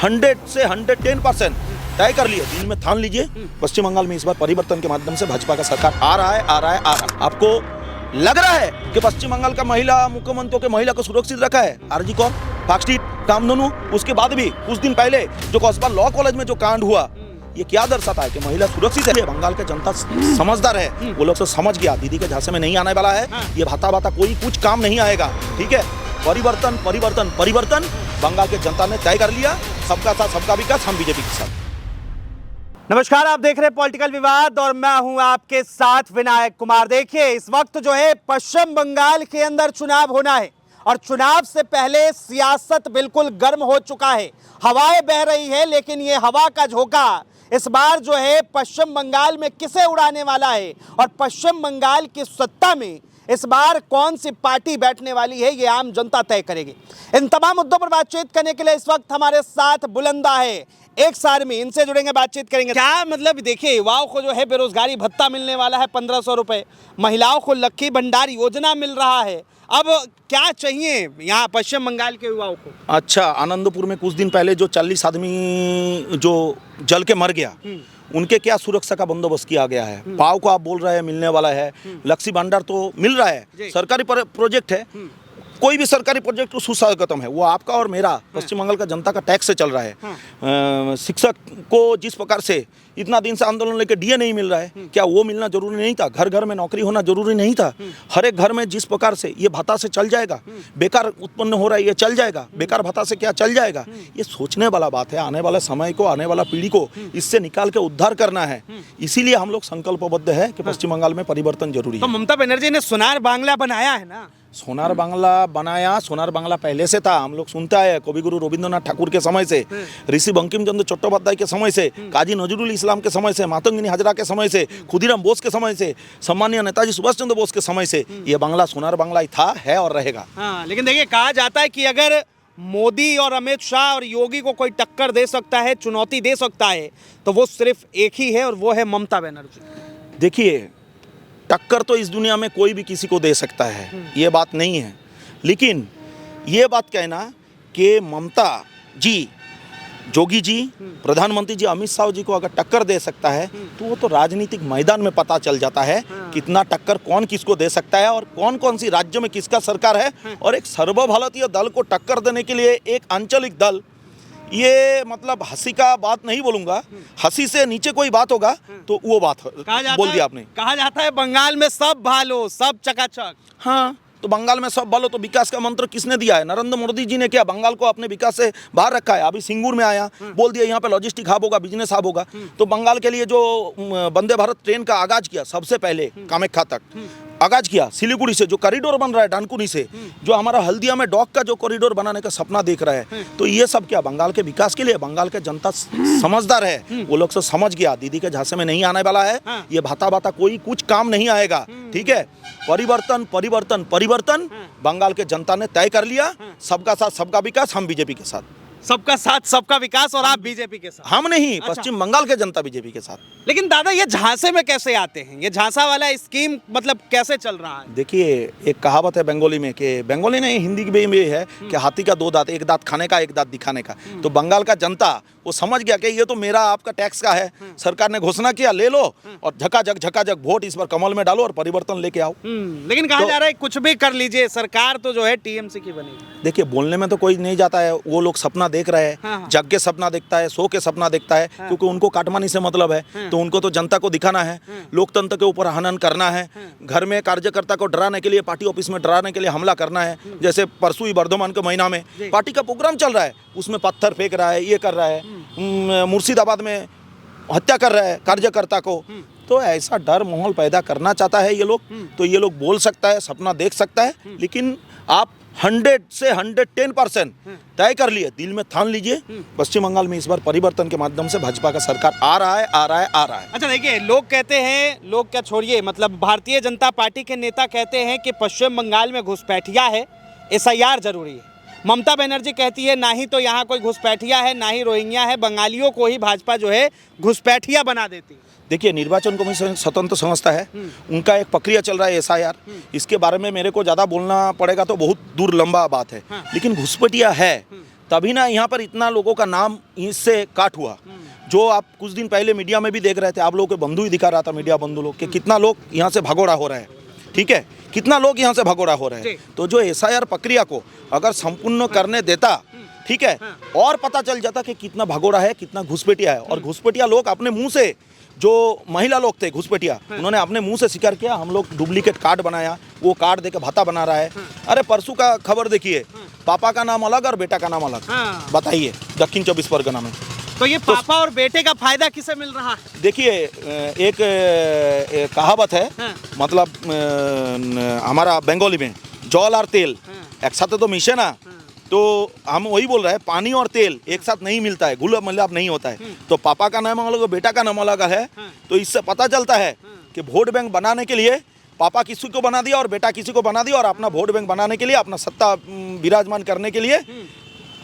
100 से 110% तय कर लिया, दिल में ठान लीजिए, पश्चिम बंगाल में इस बार परिवर्तन के माध्यम से भाजपा का सरकार आ रहा है। आपको लग रहा है कि पश्चिम बंगाल का महिला मुख्यमंत्रियों के महिला को सुरक्षित रखा है? आरजी कौन, पार्क स्ट्रीट, कामधेनु, उसके बाद भी कुछ दिन पहले जो कस्बा लॉ कॉलेज में जो कांड हुआ, ये क्या दर्शाता है कि महिला सुरक्षित है? बंगाल का जनता समझदार है, वो लोग तो समझ गया दीदी के झांसे में नहीं आने वाला है, ये भाता कोई कुछ काम नहीं आएगा। ठीक है, परिवर्तन परिवर्तन परिवर्तन बंगाल के जनता ने तय कर लिया, सबका साथ सबका विकास, हम बीजेपी के साथ। नमस्कार, आप देख रहे हैं पॉलिटिकल विवाद और मैं हूं आपके साथ विनायक कुमार। देखिए, इस वक्त जो है पश्चिम बंगाल के अंदर चुनाव होना है और चुनाव से पहले सियासत बिल्कुल गर्म हो चुका है, हवाएं बह रही है, लेकिन ये हवा का झोंका इस बार जो है पश्चिम बंगाल में किसे उड़ाने वाला है और पश्चिम बंगाल की सत्ता में इस बार कौन सी पार्टी बैठने वाली है, ये आम जनता तय करेगी। इन तमाम मुद्दों पर बातचीत करने के लिए इस वक्त हमारे साथ बुलंदा है एक सारमी, इनसे जुड़ेंगे, बातचीत करेंगे। क्या मतलब, देखिए, युवाओं को जो है बेरोजगारी भत्ता मिलने वाला है 1500 रुपए, महिलाओं को लक्की भंडार योजना मिल रहा है, अब क्या चाहिए यहाँ पश्चिम बंगाल के युवाओं को? अच्छा, आनंदपुर में कुछ दिन पहले जो 40 आदमी जो जल के मर गया, उनके क्या सुरक्षा का बंदोबस्त किया गया है? पाव को आप बोल रहे हैं मिलने वाला है, लक्ष्मी भंडार तो मिल रहा है, सरकारी प्रोजेक्ट है, कोई भी सरकारी प्रोजेक्ट सुस्वागतम है, वो आपका और मेरा पश्चिम बंगाल का जनता का टैक्स से चल रहा है। शिक्षक को जिस प्रकार से इतना दिन से आंदोलन लेके डीए नहीं मिल रहा है, क्या वो मिलना जरूरी नहीं था? घर घर में नौकरी होना जरूरी नहीं था? हर एक घर में जिस प्रकार से ये भत्ता से चल जाएगा, बेकार उत्पन्न हो रहा है ये चल जाएगा, बेकार भत्ता से क्या चल जाएगा? ये सोचने वाला बात है, आने वाले समय को, आने वाला पीढ़ी को इससे निकाल के उद्धार करना है। इसीलिए हम लोग संकल्पबद्ध है कि पश्चिम बंगाल में परिवर्तन जरूरी है। तो ममता बनर्जी ने सोनार बांग्ला बनाया है ना? सोनार बांग्ला बनाया, सोनार बांग्ला पहले से था, हम लोग सुनता है कवि गुरु रविंद्रनाथ ठाकुर के समय से, ऋषि बंकिम चंद्र चट्टोपाध्याय के समय से, काजी नजरुल इस्लाम के समय से, मातंगिनी हाजरा के समय से, खुदीराम बोस के समय से, सम्मानीय नेताजी सुभाष चंद्र बोस के समय से ये बांग्ला सोनार बांग्ला ही था, है और रहेगा। हाँ, लेकिन देखिए, कहा जाता है कि अगर मोदी और अमित शाह और योगी को कोई टक्कर दे सकता है, चुनौती दे सकता है, तो वो सिर्फ एक ही है और वो है ममता बनर्जी। देखिए, टक्कर तो इस दुनिया में कोई भी किसी को दे सकता है, ये बात नहीं है, लेकिन ये बात कहना कि ममता जी, जोगी जी, प्रधानमंत्री जी अमित शाह जी को अगर टक्कर दे सकता है, तो वो तो राजनीतिक मैदान में पता चल जाता है कितना टक्कर कौन किसको दे सकता है और कौन कौन सी राज्य में किसका सरकार है। और एक सर्वभारतीय दल को टक्कर देने के लिए एक आंचलिक दल, ये मतलब हंसी का बात नहीं बोलूंगा, हंसी से नीचे कोई बात होगा तो वो बात बोल दिया आपने। कहा जाता है बंगाल में सब भालो, सब चकाचक। हाँ, तो बंगाल में सब भालो, तो विकास का मंत्र किसने दिया है? नरेंद्र मोदी जी ने क्या बंगाल को अपने विकास से बाहर रखा है? अभी सिंगूर में आया, बोल दिया यहाँ पे लॉजिस्टिक हब होगा, बिजनेस हब होगा। तो बंगाल के लिए जो वंदे भारत ट्रेन का आगाज किया, सबसे पहले कामाख्या तक आगाज किया, सिलीगुड़ी से जो कॉरिडोर बन रहा है, डानकुनी से जो हमारा हल्दिया में डॉक का जो कॉरिडोर बनाने का सपना देख रहा है, तो ये सब क्या बंगाल के विकास के लिए? बंगाल के जनता समझदार है, वो लोग तो समझ गया दीदी के झांसे में नहीं आने वाला है, ये भाता कोई कुछ काम नहीं आएगा। ठीक है, परिवर्तन परिवर्तन परिवर्तन बंगाल के जनता ने तय कर लिया, सबका साथ सबका विकास, हम बीजेपी के साथ। सबका साथ सबका विकास और आप बीजेपी के साथ? हम नहीं, पश्चिम बंगाल के जनता बीजेपी के साथ। लेकिन दादा, ये झांसे में कैसे आते हैं? ये झांसा वाला स्कीम मतलब कैसे चल रहा है? देखिए, एक कहावत है बंगाली में, कि बंगाली नहीं हिंदी में भी है कि हाथी का 2 दांत, एक दांत खाने का, एक दांत दिखाने का। तो बंगाल का जनता वो समझ गया कि ये तो मेरा आपका टैक्स का है, सरकार ने घोषणा किया, ले लो और झकाझक वोट इस बार कमल में डालो और परिवर्तन लेके आओ। लेकिन कहा जा रहा है कुछ भी कर लीजिए, सरकार तो जो है टीएमसी की बनेगी। देखिए, बोलने में तो कोई नहीं जाता है, वो लोग सपना देख रहे हैं, जग के सपना देखता है, सो के सपना देखता है, क्योंकि उनको काटमानी से मतलब है, तो उनको तो जनता को दिखाना है, लोकतंत्र के ऊपर हनन करना है, घर में कार्यकर्ता को डराने के लिए, पार्टी ऑफिस में डराने के लिए हमला करना है। जैसे परसों ही वर्धमान के महीना में पार्टी का प्रोग्राम चल रहा है, उसमें पत्थर फेंक रहा है, ये कर रहा है, मुर्शिदाबाद में हत्या कर रहा है कार्यकर्ता को। तो ऐसा डर माहौल पैदा करना चाहता है ये लोग, तो ये लोग बोल सकता है, सपना देख सकता है, लेकिन आप 100 से 110% तय कर लिए, दिल में ठान लीजिए, पश्चिम बंगाल में इस बार परिवर्तन के माध्यम से भाजपा का सरकार आ रहा है। अच्छा, देखिए, लोग कहते हैं, लोग क्या छोड़िए, मतलब भारतीय जनता पार्टी के नेता कहते हैं कि पश्चिम बंगाल में घुसपैठिया है, एसआईआर जरूरी है। ममता बनर्जी कहती है ना ही तो यहाँ कोई घुसपैठिया है, ना ही रोहिंग्या है, बंगालियों को ही भाजपा जो है घुसपैठिया बना देती है। देखिए, निर्वाचन कमीशन स्वतंत्र संस्था है, उनका एक प्रक्रिया चल रहा है एसआईआर, इसके बारे में मेरे को ज़्यादा बोलना पड़ेगा तो बहुत दूर लंबा बात है, लेकिन घुसपैठिया है तभी ना यहाँ पर इतना लोगों का नाम इससे काट हुआ। जो आप कुछ दिन पहले मीडिया में भी देख रहे थे, आप लोगों के बंधु ही दिखा रहा था, मीडिया बंधु लोग, कि कितना लोग यहाँ से भगोड़ा हो रहे हैं। ठीक है, कितना लोग यहाँ से भगोड़ा हो रहे हैं। तो जो SIR प्रक्रिया को अगर संपूर्ण करने देता, ठीक है, और पता चल जाता कि कितना भगोड़ा है, कितना घुसपैठिया है। और घुसपैठिया लोग अपने मुंह से, जो महिला लोग थे घुसपैठिया, उन्होंने अपने मुंह से स्वीकार किया, हम लोग डुप्लीकेट कार्ड बनाया, वो कार्ड देके भत्ता बना रहा है। अरे परसों का खबर देखिए, पापा का नाम अलग और बेटा का नाम अलग। बताइए, दक्षिण 24 परगना में। तो ये पापा और बेटे का फायदा किसे मिल रहा है? देखिए, एक कहावत है, मतलब हमारा बंगाली में, जल और तेल एक साथ तो मिशे ना, तो हम वही बोल रहे हैं, पानी और तेल एक साथ नहीं मिलता है, घुल मिलाप नहीं होता है। तो पापा का नाम अलग, बेटा का नाम अलग है। तो इससे पता चलता है कि वोट बैंक बनाने के लिए पापा किसी को बना दिया और बेटा किसी को बना दिया, और अपना वोट बैंक बनाने के लिए, अपना सत्ता विराजमान करने के लिए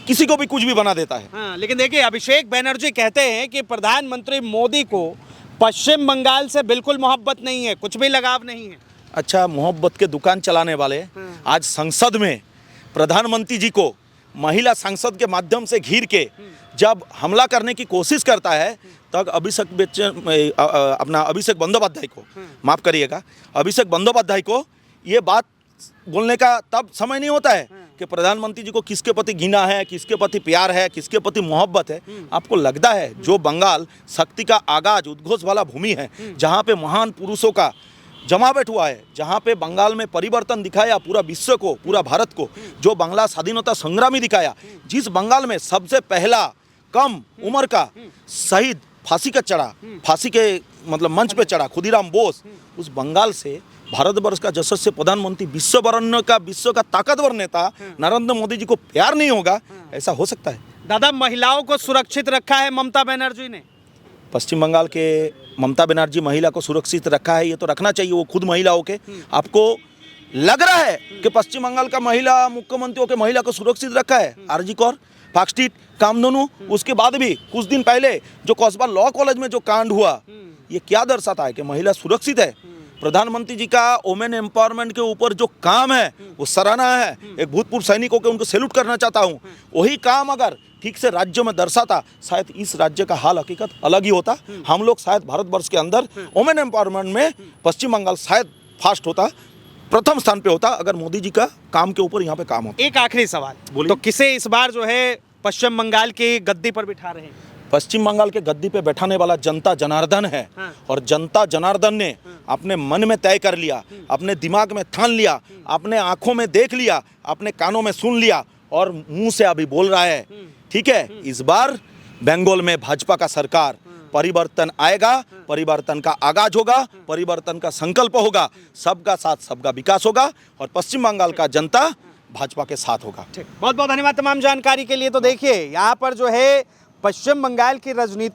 किसी को भी कुछ भी बना देता है। लेकिन देखिए, अभिषेक बनर्जी कहते हैं कि प्रधानमंत्री मोदी को पश्चिम बंगाल से बिल्कुल मोहब्बत नहीं है, कुछ भी लगाव नहीं है। अच्छा, मोहब्बत के दुकान चलाने वाले आज संसद में प्रधानमंत्री जी को महिला सांसद के माध्यम से घेर के जब हमला करने की कोशिश करता है, तब अभिषेक बंदोपाध्याय को, माफ करिएगा, अभिषेक बंदोपाध्याय को ये बात बोलने का तब समय नहीं होता है कि प्रधानमंत्री जी को किसके प्रति घृणा है, किसके प्रति प्यार है, किसके प्रति मोहब्बत है। आपको लगता है जो बंगाल शक्ति का आगाज, उद्घोष वाला भूमि है, जहाँ पे महान पुरुषों का जमावट हुआ है, जहाँ पे बंगाल में परिवर्तन दिखाया पूरा विश्व को, पूरा भारत को, जो बांग्ला स्वाधीनता संग्रामी दिखाया, जिस बंगाल में सबसे पहला कम उम्र का शहीद फांसी का चढ़ा, फांसी के मतलब मंच पे चढ़ा, खुदीराम बोस, उस बंगाल से भारतवर्ष का यशस्वी प्रधानमंत्री, विश्व का ताकतवर नेता नरेंद्र मोदी जी को प्यार नहीं होगा? ऐसा हो सकता है? दादा, महिलाओं को सुरक्षित रखा है ममता बनर्जी ने। पश्चिम बंगाल के ममता बनर्जी महिला को सुरक्षित रखा है, ये तो रखना चाहिए, वो खुद महिला होके। आपको लग रहा है कि पश्चिम बंगाल का महिला मुख्यमंत्री होकर महिला को सुरक्षित रखा है? RG Kar, park street, Kamdhenu, उसके बाद भी कुछ दिन पहले जो कस्बा लॉ कॉलेज में जो कांड हुआ, ये क्या दर्शाता है कि महिला सुरक्षित है? प्रधानमंत्री जी का वोमेन एम्पावरमेंट के ऊपर जो काम है वो सराहना है। एक भूतपूर्व सैनिकों के उनको सैल्यूट करना चाहता हूँ। वही काम अगर ठीक से राज्य में दर्शाता, शायद इस राज्य का हाल हकीकत अलग ही होता। हम लोग शायद भारतवर्ष के अंदर वोमेन एम्पावरमेंट में पश्चिम बंगाल शायद फास्ट होता, प्रथम स्थान पे होता, अगर मोदी जी का काम के ऊपर यहाँ पे काम होता। एक आखिरी सवाल, तो किसे इस बार जो है पश्चिम बंगाल की गद्दी पर बिठा रहे हैं? पश्चिम बंगाल के गद्दी पे बैठाने वाला जनता जनार्दन है। और जनता जनार्दन ने अपने मन में तय कर लिया, अपने दिमाग में ठान लिया, अपने आंखों में देख लिया, अपने कानों में सुन लिया और मुंह से अभी बोल रहा है। ठीक है, इस बार बंगाल में भाजपा का सरकार, परिवर्तन आएगा, परिवर्तन का आगाज होगा, परिवर्तन का संकल्प होगा, सबका साथ सबका विकास होगा और पश्चिम बंगाल का जनता भाजपा के साथ होगा। बहुत बहुत धन्यवाद तमाम जानकारी के लिए। तो देखिए, यहाँ पर जो है पश्चिम बंगाल की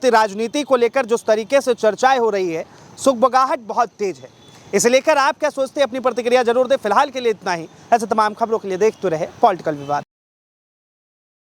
राजनीति को लेकर जिस तरीके से चर्चाएं हो रही है, सुगबगाहट बहुत तेज है। इसे लेकर आप क्या सोचते हैं? अपनी प्रतिक्रिया जरूर दें। फिलहाल के लिए इतना ही। ऐसे तमाम खबरों के लिए देखते रहे पॉलिटिकल विवाद।